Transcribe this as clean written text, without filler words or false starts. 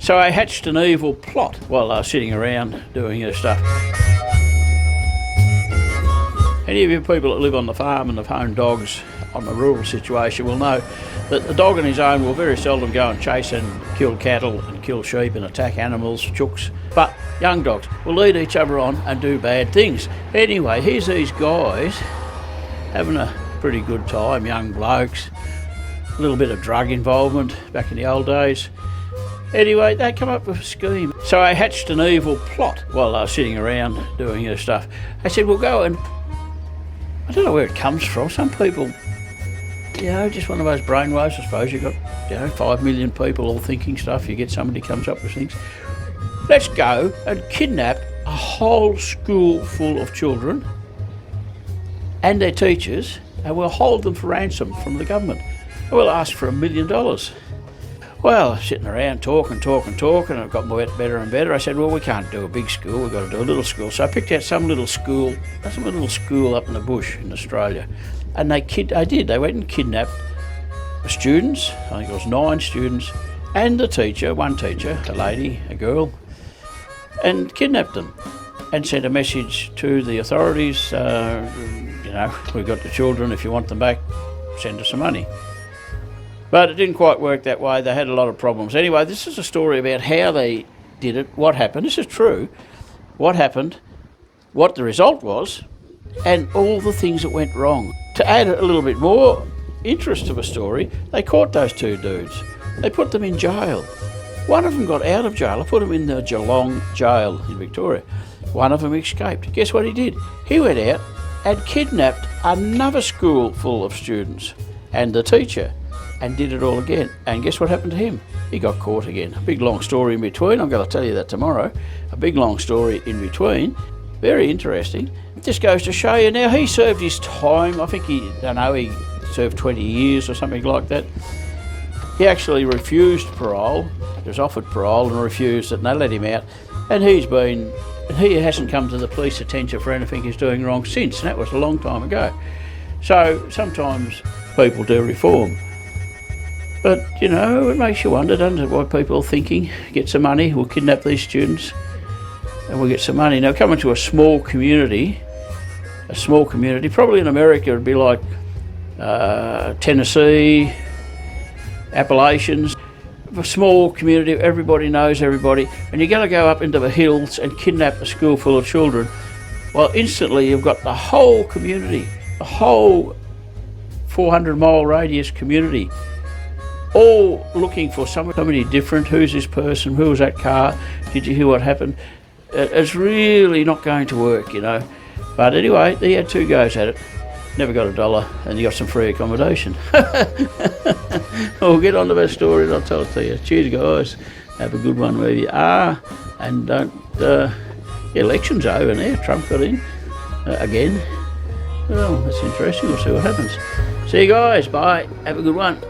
So I hatched an evil plot while I was sitting around doing her stuff. Any of you people that live on the farm and have owned dogs on a rural situation will know that the dog on his own will very seldom go and chase and kill cattle and kill sheep and attack animals, chooks. But young dogs will lead each other on and do bad things. Anyway, here's these guys having a pretty good time, young blokes, a little bit of drug involvement back in the old days. Anyway, they come up with a scheme. So I hatched an evil plot while I was sitting around doing her stuff. I said, we'll go and, I don't know where it comes from, some people, just one of those brainwaves, I suppose. You've got, 5 million people all thinking stuff, you get somebody comes up with things. Let's go and kidnap a whole school full of children and their teachers, and we'll hold them for ransom from the government. And we'll ask for $1 million. Well, sitting around talking, I've got better and better. I said, well, we can't do a big school, we've got to do a little school. So I picked out some little school up in the bush in Australia. And they went and kidnapped the students, I think it was 9 students, and the teacher, one teacher, a lady, a girl, and kidnapped them and sent a message to the authorities, we've got the children, if you want them back, send us some money. But it didn't quite work that way. They had a lot of problems. Anyway, this is a story about how they did it, what happened. This is true. What happened, what the result was, and all the things that went wrong. To add a little bit more interest to the story, they caught those 2 dudes. They put them in jail. One of them got out of jail. I put him in the Geelong jail in Victoria. One of them escaped. Guess what he did? He went out and kidnapped another school full of students and the teacher, and did it all again. And guess what happened to him? He got caught again. A big long story in between. I'm going to tell you that tomorrow. A big long story in between. Very interesting. It just goes to show you. Now, he served his time. I think he served 20 years or something like that. He actually refused parole. He was offered parole and refused it, and they let him out. And he hasn't come to the police attention for anything he's doing wrong since, and that was a long time ago. So sometimes people do reform. But, it makes you wonder, doesn't it, what people are thinking. Get some money, we'll kidnap these students and we'll get some money. Now, coming to a small community, probably in America it'd be like Tennessee, Appalachians, a small community, everybody knows everybody, and you're going to go up into the hills and kidnap a school full of children. Well, instantly you've got the whole community, the whole 400-mile radius community, all looking for somebody different. Who's this person? Who was that car? Did you hear what happened? It's really not going to work, But anyway, he had 2 goes at it. Never got $1, and he got some free accommodation. We'll get on to that story and I'll tell it to you. Cheers, guys. Have a good one wherever you are. And don't... the election's over now. Trump got in again. Well, that's interesting. We'll see what happens. See you guys. Bye. Have a good one.